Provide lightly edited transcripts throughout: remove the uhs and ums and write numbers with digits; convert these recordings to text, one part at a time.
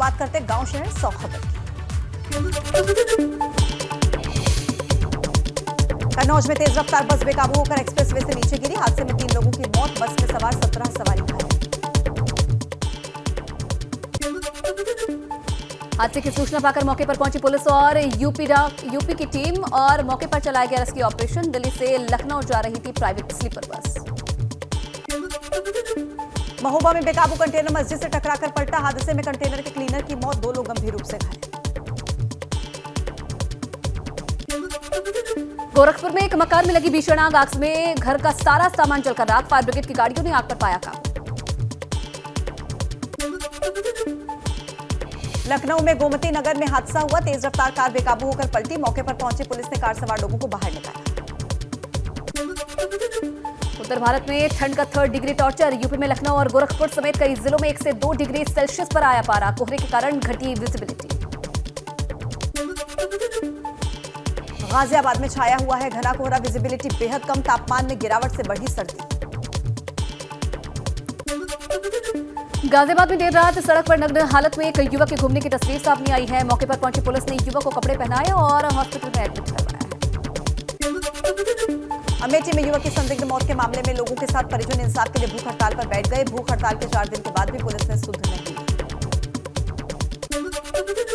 बात करते गांव शहर 100 खबर की। कन्नौज में तेज रफ्तार बस बेकाबू होकर एक्सप्रेसवे से नीचे गिरी। हादसे में 3 लोगों की मौत, बस में सवार 17 सवारी घायल। हादसे की सूचना पाकर मौके पर पहुंची पुलिस और यूपी की टीम और मौके पर चलाया गया रेस्क्यू ऑपरेशन। दिल्ली से लखनऊ जा रही थी प्राइवेट स्लीपर बस। महोबा में बेकाबू कंटेनर मस्जिद से टकराकर पलटा। हादसे में कंटेनर के क्लीनर की मौत, 2 लोग गंभीर रूप से घायल। गोरखपुर में एक मकान में लगी भीषण आग, आग में घर का सारा सामान जलकर राख। फायर ब्रिगेड की गाड़ियों ने आग पर पाया काबू। लखनऊ में गोमती नगर में हादसा हुआ। तेज रफ्तार कार बेकाबू होकर पलटी। मौके पर पहुंची पुलिस ने कार सवार लोगों को बाहर निकाला। उत्तर भारत में ठंड का 3rd डिग्री टॉर्चर। यूपी में लखनऊ और गोरखपुर समेत कई जिलों में 1 से 2 डिग्री सेल्सियस पर आया पारा। कोहरे के कारण घटी विजिबिलिटी। गाजियाबाद में छाया हुआ है घना कोहरा। विजिबिलिटी बेहद कम। तापमान में गिरावट से बढ़ी सर्दी। गाजियाबाद में देर रात सड़क पर नग्न हालत में एक युवक के घूमने की तस्वीर सामने आई है। मौके पर पहुंची पुलिस ने युवक को कपड़े पहनाए और हॉस्पिटल में एडमिट करवाया है। अमेठी में युवक की संदिग्ध मौत के मामले में लोगों के साथ परिजन इंसाफ के लिए भूख हड़ताल पर बैठ गए। भूख हड़ताल के 4 दिन के बाद भी पुलिस ने सुध नहीं दी।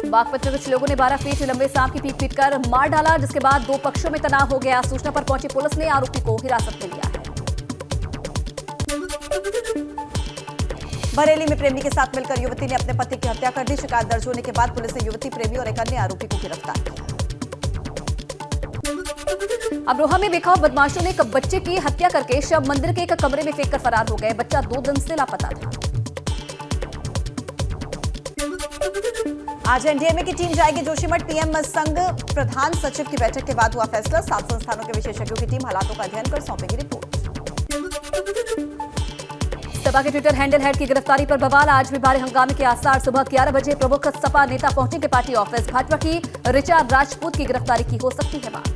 बागपत में कुछ लोगों ने 12 फीट लंबे सांप की पीट कर मार डाला, जिसके बाद 2 पक्षों में तनाव हो गया। सूचना पर पहुंची पुलिस ने आरोपी को हिरासत में लिया है। बरेली में प्रेमी के साथ मिलकर युवती ने अपने पति की हत्या कर दी। शिकायत दर्ज होने के बाद पुलिस ने युवती, प्रेमी और एक अन्य आरोपी को गिरफ्तार किया। अमरोहा में बेखौफ बदमाशों ने एक बच्चे की हत्या करके शव मंदिर के एक कमरे में फेंककर फरार हो गए। बच्चा 2 दिन से लापता था। आज एनडीएमए की टीम जाएगी जोशीमठ। पीएम संघ प्रधान सचिव की बैठक के बाद हुआ फैसला। 7 संस्थानों के विशेषज्ञों की टीम हालातों का अध्ययन कर सौंपेगी रिपोर्ट। सपा के ट्विटर हैंडल हेड की गिरफ्तारी पर बवाल। आज भी भारी हंगामे के आसार। सुबह 11 बजे प्रमुख सपा नेता पहुंचेंगे पार्टी ऑफिस। भाजपा की ऋचा राजपूत की गिरफ्तारी की हो सकती है बात।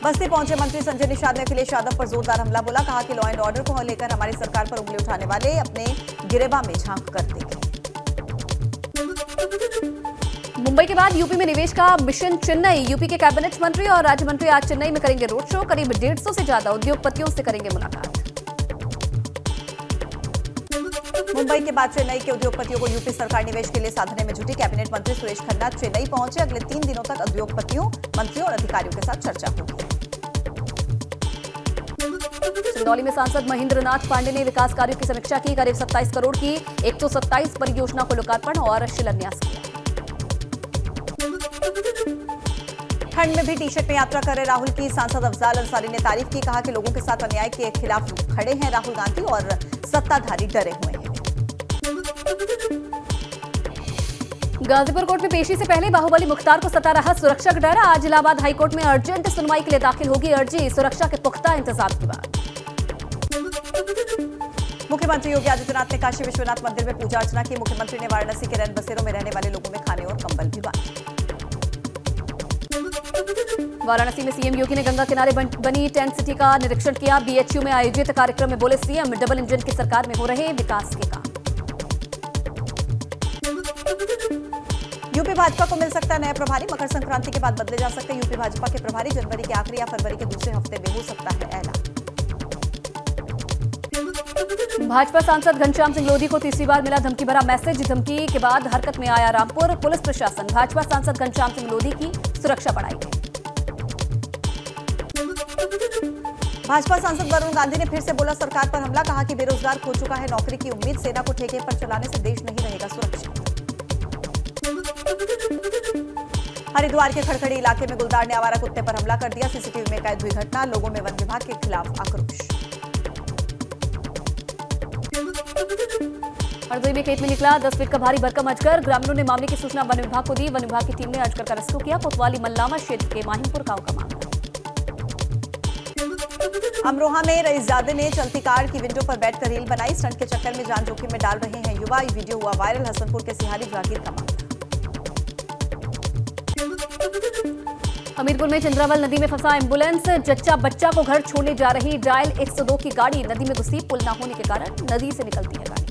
बस्ती पहुंचे मंत्री संजय निषाद ने अखिलेश यादव पर जोरदार हमला बोला। कहा कि लॉ एंड ऑर्डर को लेकर हमारी सरकार पर उंगली उठाने वाले अपने गिरेबां में झांक कर देंगे। मुंबई के बाद यूपी में निवेश का मिशन चेन्नई। यूपी के कैबिनेट मंत्री और राज्य मंत्री आज चेन्नई में करेंगे रोड शो। करीब 150 से ज्यादा उद्योगपतियों से करेंगे मुलाकात। मुंबई के बाद चेन्नई के उद्योगपतियों को यूपी सरकार निवेश के लिए साधने में जुटी। कैबिनेट मंत्री सुरेश खन्ना चेन्नई पहुंचे। अगले 3 दिनों तक उद्योगपतियों, मंत्रियों और अधिकारियों के साथ चर्चा होगी। चंदौली में सांसद महेंद्र नाथ पांडे ने विकास कार्यों की समीक्षा की। करीब 27 करोड़ की 127 परियोजना को लोकार्पण और शिलान्यास किया। ठंड में भी टी-शर्ट में यात्रा कर रहे राहुल की सांसद अफजाल अंसारी ने तारीफ की। कहा कि लोगों के साथ अन्याय के खिलाफ खड़े हैं राहुल गांधी और सत्ताधारी डरे हुए हैं। गाजीपुर कोर्ट में पेशी से पहले बाहुबली मुख्तार को सता रहा सुरक्षा का डर। आज इलाहाबाद हाईकोर्ट में अर्जेंट सुनवाई के लिए दाखिल होगी अर्जी। सुरक्षा के पुख्ता इंतजाम के बाद मुख्यमंत्री योगी आदित्यनाथ ने काशी विश्वनाथ मंदिर में पूजा अर्चना की। मुख्यमंत्री ने वाराणसी के रैन बसेरों में रहने वाले लोगों में खाने और कंबल भी बांटे। वाराणसी में सीएम योगी ने गंगा किनारे बनी टेंट सिटी का निरीक्षण किया। बीएचयू में आयोजित कार्यक्रम में बोले सीएम, डबल इंजन की सरकार में हो रहे विकास के काम। यूपी भाजपा को मिल सकता है नया प्रभारी। मकर संक्रांति के बाद बदले जा सकते हैं यूपी भाजपा के प्रभारी। जनवरी के आखिरी या फरवरी के दूसरे हफ्ते में हो सकता है ऐलान। भाजपा सांसद घनश्याम सिंह लोधी को तीसरी बार मिला धमकी भरा मैसेज। धमकी के बाद हरकत में आया रामपुर पुलिस प्रशासन। भाजपा सांसद घनश्याम सिंह लोधी की सुरक्षा बढ़ाई गई। भाजपा सांसद वरुण गांधी ने फिर से बोला सरकार पर हमला। कहा कि बेरोजगार खो चुका है नौकरी की उम्मीद। सेना को ठेके पर चलाने से देश नहीं रहेगा सुरक्षित। हरिद्वार के खड़खड़ी इलाके में गुलदार ने आवारा कुत्ते पर हमला कर दिया। सीसीटीवी में कैद हुई घटना। लोगों में वन विभाग के खिलाफ आक्रोश। हरदोई में खेत में निकला 10 फीट का भारी भरकम अजगर। ग्रामीणों ने मामले की सूचना वन विभाग को दी। वन विभाग की टीम ने अजगर का रेस्क्यू किया। कोतवाली मल्लामा क्षेत्र के माहिमपुर गांव का मामला। अमरोहा में रईसजादे ने चलती कार की विंडो पर बैठकर रील बनाई। स्टंट के चक्कर में जान जोखिम में डाल रहे हैं युवा। वीडियो हुआ वायरल। हसनपुर के सिहारी जागीर का मामला। हमीरपुर में चंद्रावल नदी में फंसा एम्बुलेंस। जच्चा बच्चा को घर छोड़ने जा रही डायल 102 की गाड़ी नदी में घुसी। पुल न होने के कारण नदी से निकलती है गाड़ियां।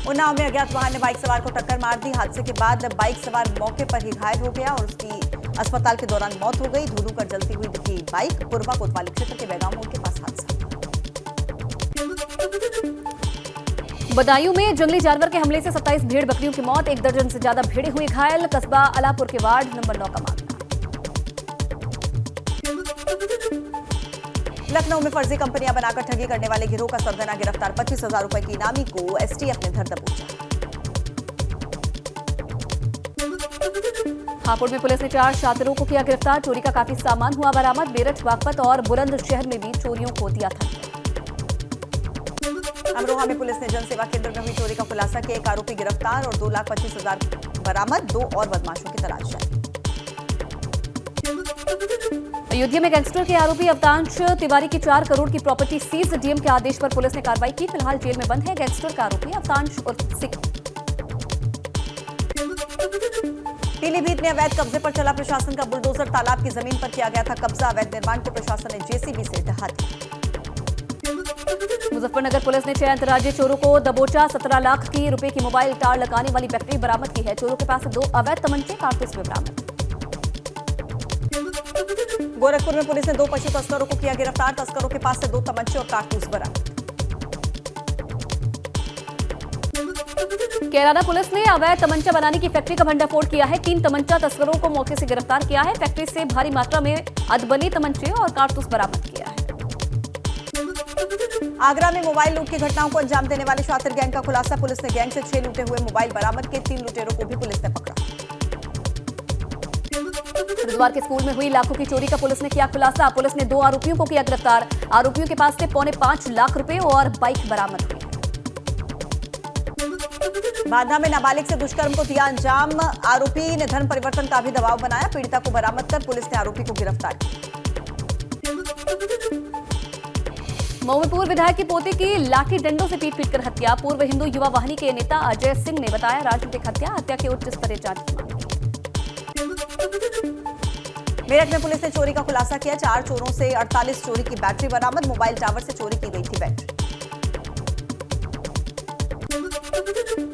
उन्नाव में अज्ञात वाहन ने बाइक सवार को टक्कर मार दी। हादसे के बाद बाइक सवार मौके पर ही घायल हो गया और उसकी अस्पताल के दौरान मौत हो गई। धुलू कर जलती हुई दिखी बाइक। पूर्वा कोतवाली क्षेत्र के बेगाम मोड़ के पास हादसा। बदायूं में जंगली जानवर के हमले से 27 भेड़ बकरियों की मौत। 1 दर्जन से ज्यादा भेड़ें हुई घायल। कस्बा अलापुर के वार्ड नंबर 9 का मामला। लखनऊ में फर्जी कंपनियां बनाकर ठगी करने वाले गिरोह का सरगना गिरफ्तार। 25,000 रुपए की इनामी को एसटीएफ ने धर दबोचा। हापुड़ में पुलिस ने 4 शातिरों को किया गिरफ्तार। चोरी का काफी सामान हुआ बरामद। मेरठ, बागपत और बुलंदशहर में भी चोरियों को दिया था। अमरोहा में पुलिस ने जनसेवा केंद्र में हुई चोरी का खुलासा किया। 1 आरोपी गिरफ्तार और 2,25,000 बरामद। 2 और बदमाशों की तलाश जारी। अयोध्या में गैंगस्टर के आरोपी अवतांश तिवारी की 4 करोड़ की प्रॉपर्टी सीज। डीएम के आदेश पर पुलिस ने कार्रवाई की। फिलहाल जेल में बंद है गैंगस्टर का आरोपी अवतांश उर्फ सिख। पीलीभीत में अवैध कब्जे पर चला प्रशासन का बुलडोजर। तालाब की जमीन पर किया गया था कब्जा। अवैध निर्माण को प्रशासन ने जेसीबी से ढहा दिया। मुजफ्फरनगर पुलिस ने 6 अंतर्राज्यीय चोरों को दबोचा। 17 लाख की रुपए की मोबाइल टावर लगाने वाली फैक्ट्री बरामद की है। चोरों के पास से 2 अवैध तमंचे कारतूस में बरामद। गोरखपुर में पुलिस ने 2 पशु तस्करों को किया गिरफ्तार। तस्करों के पास से 2 तमंचे और कारतूस बरामद। कैराना पुलिस ने अवैध तमंचा बनाने की फैक्ट्री का भंडाफोड़ किया है। 3 तमंचा तस्करों को मौके से गिरफ्तार किया है। फैक्ट्री से भारी मात्रा में अधबनी तमंचे और कारतूस बरामद किया है। आगरा में मोबाइल लूट की घटनाओं को अंजाम देने वाले शातिर गैंग का खुलासा। पुलिस ने गैंग से 6 लूटे हुए मोबाइल बरामद किए। 3 लुटेरों को भी पुलिस ने पकड़ा। हरिद्वार के स्कूल में हुई लाखों की चोरी का पुलिस ने किया खुलासा। पुलिस ने 2 आरोपियों को किया गिरफ्तार। आरोपियों के पास से 5.25 लाख रुपए और बाइक बरामद हुई। बांदा में नाबालिग से दुष्कर्म को दिया अंजाम। आरोपी ने धर्म परिवर्तन का भी दबाव बनाया। पीड़िता को बरामद कर पुलिस ने आरोपी को गिरफ्तार किया। मऊ में पूर्व विधायक की पोते की लाठी डंडों से पीट कर हत्या। पूर्व हिंदू युवा वाहिनी के नेता अजय सिंह ने बताया राजनीतिक हत्या। हत्या के उच्च स्तरीय जांच की मांग की। मेरठ में पुलिस ने चोरी का खुलासा किया। 4 चोरों से 48 चोरी की बैटरी बरामद। मोबाइल टावर से चोरी की गई थी बैटरी।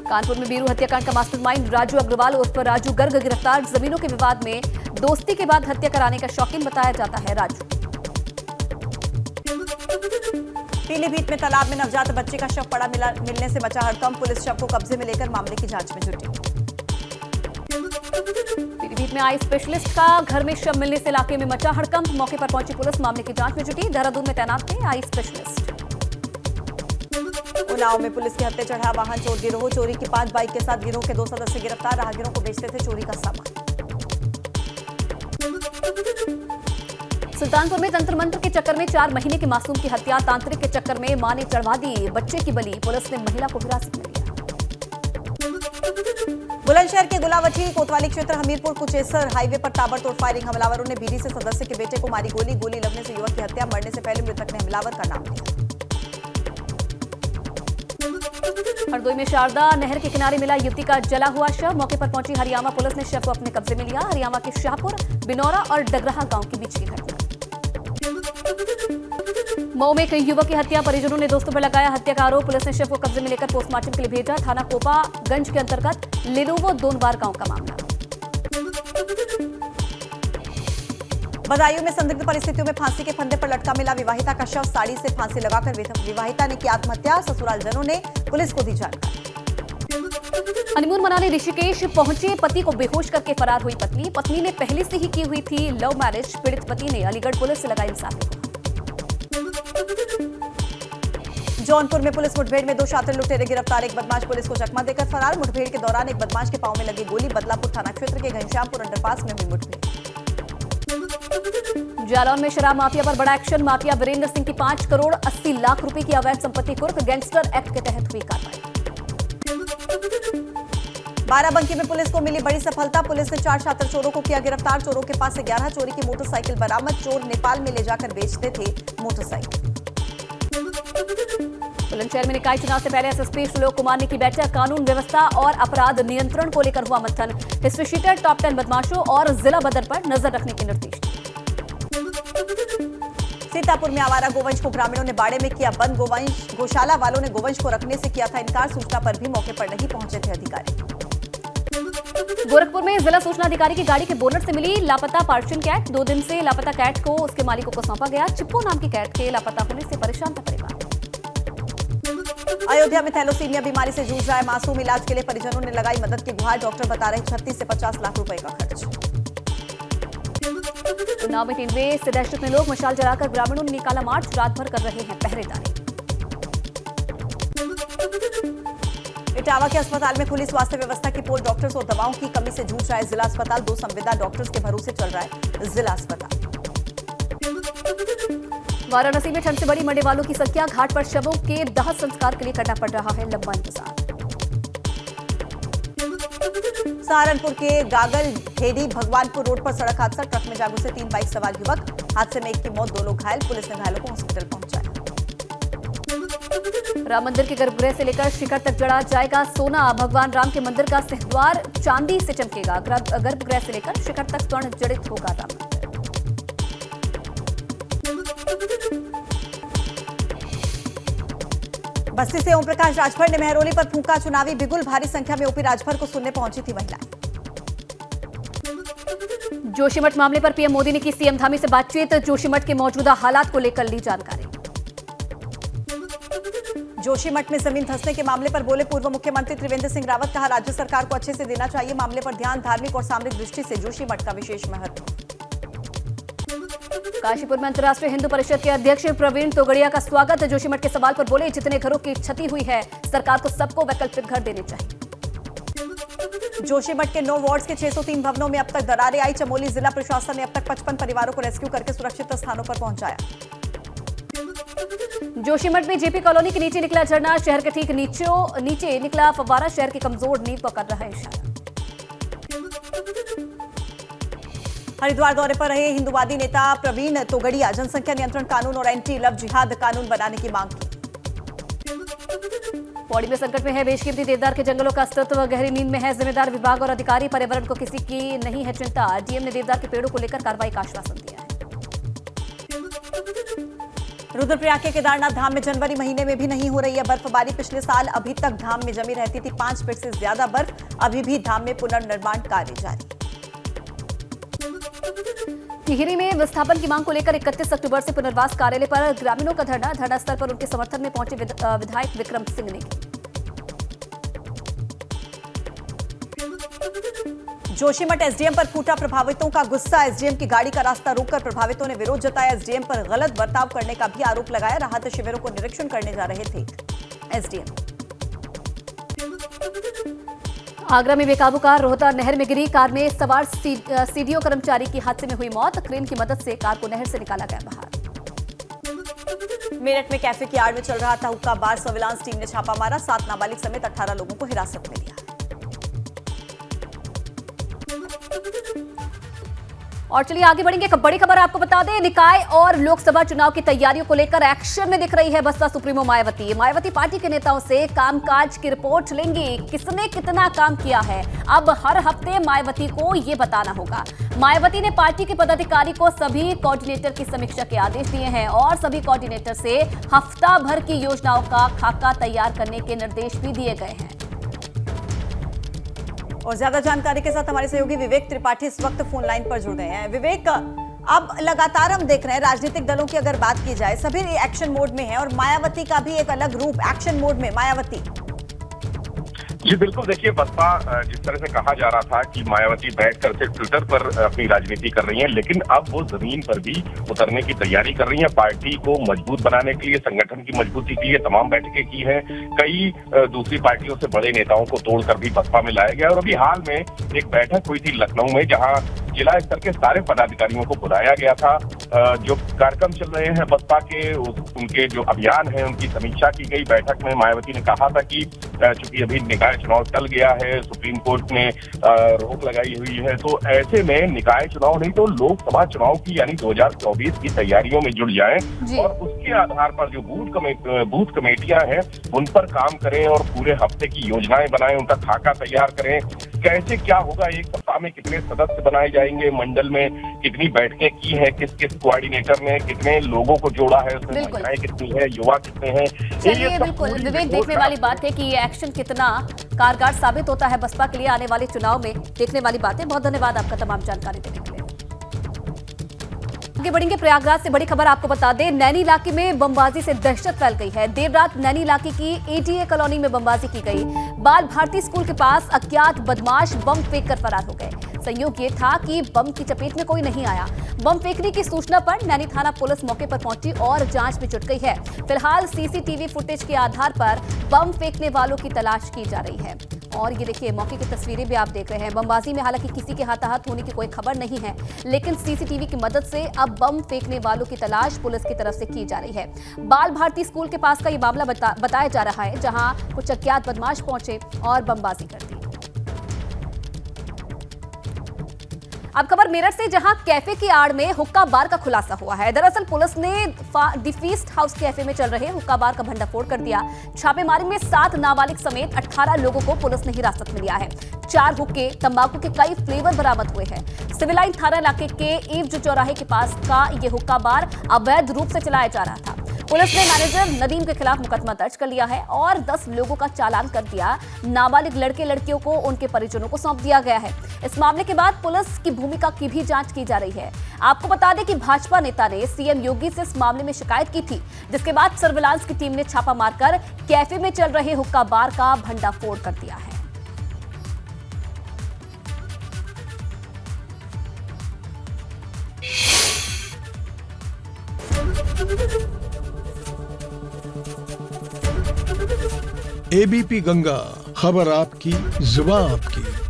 कानपुर में बीरू हत्याकांड का मास्टरमाइंड राजू अग्रवाल उर्फ राजू गर्ग गिरफ्तार। जमीनों के विवाद में दोस्ती के बाद हत्या कराने का शौकीन बताया जाता है राजू। पीलीभीत में तालाब में नवजात बच्चे का शव पड़ा मिलने से मचा हड़कंप। पुलिस शव को कब्जे में लेकर मामले की जांच में जुटी। पीलीभीत में आई स्पेशलिस्ट का घर में शव मिलने से इलाके में मचा हड़कंप। मौके पर पहुंची पुलिस मामले की जांच में जुटी। देहरादून में तैनात थे आई स्पेशलिस्ट। उन्नाव में पुलिस के हत्थे चढ़ा वाहन चोर गिरोह। चोरी की 5 बाइक के साथ गिरोह के 2 सदस्य गिरफ्तार। राहगीरों को बेचते थे चोरी का सामान। सुल्तानपुर में तंत्र मंत्र के चक्कर में 4 महीने के मासूम की हत्या। तांत्रिक के चक्कर में मां ने चढ़वा दी बच्चे की बलि। पुलिस ने महिला को हिरासत में लिया। बुलंदशहर के गुलावटी कोतवाली क्षेत्र हमीरपुर कुचेसर हाईवे पर ताबड़तोड़ फायरिंग। हमलावरों ने बीडी से सदस्य के बेटे को मारी गोली। गोली लगने से युवक की हत्या। मरने से पहले मृतक ने हमलावर का नाम लिया। हरदोई में शारदा नहर के किनारे मिला युवती का जला हुआ शव। मौके पर पहुंची हरियामा पुलिस ने शव को अपने कब्जे में लिया। हरियामा के शाहपुर, बिनौरा और डगराहा गांव के बीच की घटना। मऊ में कई युवक की हत्या। परिजनों ने दोस्तों पर लगाया हत्या का आरोप। पुलिस ने शव को कब्जे में लेकर पोस्टमार्टम के लिए भेजा। थाना कोपागंज के अंतर्गत लिनोवो दोनवार गांव का मामला। बदायूं में संदिग्ध परिस्थितियों में फांसी के फंदे पर लटका मिला विवाहिता का शव। साड़ी से फांसी लगाकर विवाहिता ने की आत्महत्या। ससुराल जनों ने पुलिस को दी जानकारी। हनीमून मनाने ऋषिकेश पहुंचे पति को बेहोश करके फरार हुई पत्नी। पत्नी ने पहले से ही की हुई थी लव मैरिज। पीड़ित पति ने अलीगढ़ पुलिस से लगाई इंसाफी को। जौनपुर में पुलिस मुठभेड़ में 2 शातिर लुटेरे गिरफ्तार। एक बदमाश पुलिस को चकमा देकर फरार। मुठभेड़ के दौरान एक बदमाश के पांव में लगी गोली। बदलापुर थाना क्षेत्र के घनश्यामपुर अंडरपास में हुई मुठभेड़। जालौन में शराब माफिया पर बड़ा एक्शन। माफिया वीरेंद्र सिंह की 5 करोड़ 80 लाख रुपए की अवैध संपत्ति कुर्क। गैंगस्टर एक्ट के तहत हुई कार्रवाई। बाराबंकी में पुलिस को मिली बड़ी सफलता। पुलिस ने 4 शातिर चोरों को किया गिरफ्तार। चोरों के पास से 11 चोरी की मोटरसाइकिल बरामद। चोर नेपाल में ले जाकर बेचते थे मोटरसाइकिल। बुलंदशहर में निकाय चुनाव से पहले एसएसपी श्लोक कुमार ने की बैठक। कानून व्यवस्था और अपराध नियंत्रण को लेकर हुआ मंथन। हिस्ट्री शीटर, टॉप 10 बदमाशों और जिला बदर पर नजर रखने के निर्देश। सीतापुर में आवारा गोवंश को ग्रामीणों ने बाड़े में किया बंद। गौशाला वालों ने गोवंश को रखने से किया था इनकार। सूचना पर भी मौके पर नहीं पहुंचे थे अधिकारी। गोरखपुर में जिला सूचना अधिकारी की गाड़ी के बोनट से मिली लापता पर्शियन कैट। 2 दिन से लापता कैट को उसके मालिकों को सौंपा गया। चिप्पू नाम की कैट के लापता होने से परेशान था परिवार। अयोध्या में थैलोसीमिया बीमारी से जूझ रहा है मासूम। इलाज के लिए परिजनों ने लगाई मदद की गुहार। डॉक्टर बता रहे 36 से 50 लाख रुपए का खर्च। उन्नाव में 3 से दहशत में लोग मशाल जलाकर ग्रामीणों ने निकाला मार्च। रात भर कर रहे हैं पहरेदारी। इटावा के अस्पताल में खुली स्वास्थ्य व्यवस्था की पोल। डॉक्टर्स और दवाओं की कमी से जूझ रहा है जिला अस्पताल। 2 संविदा डॉक्टर्स के भरोसे चल रहा है जिला अस्पताल। वाराणसी में ठंड से बड़ी मरने वालों की संख्या। घाट पर शवों के दाह संस्कार के लिए करना पड़ रहा है लंबा इंतजार। सहारनपुर के गागल घेड़ी भगवानपुर रोड पर सड़क हादसा। ट्रक में जा घुसे 3 बाइक सवार युवक। हादसे में एक की मौत, 2 लोग घायल। पुलिस ने घायलों को हॉस्पिटल पहुंचाया। राम मंदिर के गर्भगृह से लेकर शिखर तक जड़ा जाएगा सोना। भगवान राम के मंदिर का सिंहद्वार चांदी से चमकेगा। गर्भगृह से लेकर शिखर तक स्वर्ण जड़ित होगा राम मंदिर। बस्ती से ओम प्रकाश राजभर ने मेहरौली पर फूंका चुनावी बिगुल। भारी संख्या में ओपी राजभर को सुनने पहुंची थी महिलाएं। जोशीमठ मामले पर पीएम मोदी ने की सीएम धामी से बातचीत। जोशीमठ के मौजूदा हालात को लेकर ली जानकारी। जोशीमठ में जमीन धंसने के मामले पर बोले पूर्व मुख्यमंत्री त्रिवेंद्र सिंह रावत। कहा राज्य सरकार को अच्छे से देना चाहिए मामले पर ध्यान। धार्मिक और सामरिक दृष्टि से जोशीमठ का विशेष महत्व। काशीपुर में अंतर्राष्ट्रीय हिंदू परिषद के अध्यक्ष प्रवीण तोगड़िया का स्वागत। जोशीमठ के सवाल पर बोले जितने घरों की क्षति हुई है सरकार को सबको वैकल्पिक घर देने चाहिए। जोशीमठ के 9 वार्ड्स के 603 भवनों में अब तक दरारें आई। चमोली जिला प्रशासन ने अब तक 55 परिवारों को रेस्क्यू करके सुरक्षित स्थानों पर पहुंचाया। जोशीमठ में जेपी कॉलोनी के नीचे निकला झरना। शहर के ठीक नीचे निकला फव्वारा। शहर की कमजोर नींव को कर रहा है इशारा। हरिद्वार दौरे पर रहे हिंदुवादी नेता प्रवीण तोगड़िया। जनसंख्या नियंत्रण कानून और एंटी लव जिहाद कानून बनाने की मांग की। पौड़ी में संकट में है बेशकीमती देवदार के जंगलों का अस्तित्व। गहरी नींद में है जिम्मेदार विभाग और अधिकारी। पर्यावरण को किसी की नहीं है चिंता। डीएम ने देवदार के पेड़ों को लेकर कार्रवाई का आश्वासन दिया है। रुद्रप्रयाग के केदारनाथ धाम में जनवरी महीने में भी नहीं हो रही है बर्फबारी। पिछले साल अभी तक धाम में जमी रहती थी 5 फीट से ज्यादा बर्फ। अभी भी धाम में पुनर्निर्माण कार्य जारी। टिहरी में विस्थापन की मांग को लेकर 31 अक्टूबर से पुनर्वास कार्यालय पर ग्रामीणों का धरना। धरना स्थल पर उनके समर्थन में पहुंचे विधायक विक्रम सिंह ने। जोशीमठ एसडीएम पर फूटा प्रभावितों का गुस्सा। एसडीएम की गाड़ी का रास्ता रोककर प्रभावितों ने विरोध जताया। एसडीएम पर गलत बर्ताव करने का भी आरोप लगाया। राहत शिविरों को निरीक्षण करने जा रहे थे एसडीएम। आगरा में बेकाबू कार रोहता नहर में गिरी। कार में सवार सीडीओ कर्मचारी की हादसे में हुई मौत। क्रेन की मदद से कार को नहर से निकाला गया बाहर। मेरठ में कैफे की आड़ में चल रहा था हुक्का बार। सर्विलांस टीम ने छापा मारा। 7 नाबालिग समेत 18 लोगों को हिरासत में लिया। और चलिए आगे बढ़ेंगे। एक बड़ी खबर आपको बता दें, निकाय और लोकसभा चुनाव की तैयारियों को लेकर एक्शन में दिख रही है बसपा सुप्रीमो मायावती। मायावती पार्टी के नेताओं से कामकाज की रिपोर्ट लेंगी। किसने कितना काम किया है अब हर हफ्ते मायावती को ये बताना होगा। मायावती ने पार्टी के पदाधिकारी को सभी कोऑर्डिनेटर की समीक्षा के आदेश दिए हैं और सभी कोऑर्डिनेटर से हफ्ता भर की योजनाओं का खाका तैयार करने के निर्देश भी दिए गए हैं। और ज्यादा जानकारी के साथ हमारे सहयोगी विवेक त्रिपाठी इस वक्त फोन लाइन पर जुड़ गए हैं। विवेक, अब लगातार हम देख रहे हैं राजनीतिक दलों की अगर बात की जाए सभी एक्शन मोड में है और मायावती का भी एक अलग रूप एक्शन मोड में। मायावती जी बिल्कुल, देखिए बसपा जिस तरह से कहा जा रहा था कि मायावती बैठकर सिर्फ ट्विटर पर अपनी राजनीति कर रही हैं, लेकिन अब वो जमीन पर भी उतरने की तैयारी कर रही हैं। पार्टी को मजबूत बनाने के लिए, संगठन की मजबूती के लिए तमाम बैठकें की हैं। कई दूसरी पार्टियों से बड़े नेताओं को तोड़कर भी बसपा में लाया गया और अभी हाल में एक बैठक हुई थी लखनऊ में, जहाँ जिला स्तर के सारे पदाधिकारियों को बुलाया गया था। जो कार्यक्रम चल रहे हैं बसपा के, उनके जो अभियान है उनकी समीक्षा की गई। बैठक में मायावती ने कहा था कि चूंकि अभी निकाय चुनाव टल गया है, सुप्रीम कोर्ट ने रोक लगाई हुई है, तो ऐसे में निकाय चुनाव नहीं तो लोकसभा चुनाव की यानी 2024 की तैयारियों में जुड़ जाएं और उसके आधार पर जो बूथ कमेटियां हैं उन पर काम करें और पूरे हफ्ते की योजनाएं बनाएं, उनका खाका तैयार करें। कैसे क्या होगा, एक सप्ताह में कितने सदस्य बनाए जाएंगे, मंडल में कितनी बैठकें की है, किस किस कोऑर्डिनेटर ने कितने लोगों को जोड़ा है, उसमें महिलाएं कितनी है, युवा कितने हैं। चलिए, बिल्कुल विवेक, देखने वाली बात है कि ये एक्शन कितना कारगर साबित होता है बसपा के लिए आने वाले चुनाव में, देखने वाली बात है। बहुत धन्यवाद आपका तमाम जानकारी देने के लिए। आगे बढ़ेंगे, प्रयागराज से बड़ी खबर आपको बता दें, नैनी इलाके में बमबाजी से दहशत फैल गई है। देर रात नैनी इलाके की एटीए कॉलोनी में बमबाजी की गई। बाल भारती स्कूल के पास अज्ञात बदमाश बम फेंककर फरार हो गए। संयोग ये था कि बम की चपेट में कोई नहीं आया। बम फेंकने की सूचना पर नैनी थाना पुलिस मौके पर पहुंची और जांच में जुट गई है। फिलहाल सीसीटीवी फुटेज के आधार पर बम फेंकने वालों की तलाश की जा रही है। और ये देखिए, मौके की तस्वीरें भी आप देख रहे हैं। बमबाजी में हालांकि किसी के हाथाहाथ होने की कोई खबर नहीं है, लेकिन सीसीटीवी की मदद से अब बम फेंकने वालों की तलाश पुलिस की तरफ से की जा रही है। बाल भारती स्कूल के पास का ये मामला बताया जा रहा है, जहां कुछ अज्ञात बदमाश पहुंचे और बमबाजी कर दी। अब खबर मेरठ से, जहां कैफे की आड़ में हुक्का बार का खुलासा हुआ है। दरअसल पुलिस ने द फीस्ट हाउस कैफे में चल रहे हुक्का बार का भंडाफोड़ कर दिया। छापेमारी में 7 नाबालिग समेत 18 लोगों को पुलिस ने हिरासत में लिया है। 4 हुक्के, तंबाकू के कई फ्लेवर बरामद हुए हैं। सिविल लाइन थाना इलाके के ईवज चौराहे के पास का ये हुक्का बार अवैध रूप से चलाया जा रहा था। पुलिस ने मैनेजर नदीम के खिलाफ मुकदमा दर्ज कर लिया है और 10 लोगों का चालान कर दिया। नाबालिग लड़के लड़कियों को उनके परिजनों को सौंप दिया गया है। इस मामले के बाद पुलिस की भूमिका की भी जांच की जा रही है। आपको बता दें कि भाजपा नेता ने सीएम योगी से इस मामले में शिकायत की थी, जिसके बाद सर्विलांस की टीम ने छापा मारकर कैफे में चल रहे हुक्का बार का भंडाफोड़ कर दिया है। एबीपी गंगा, खबर आपकी, जुबान आपकी।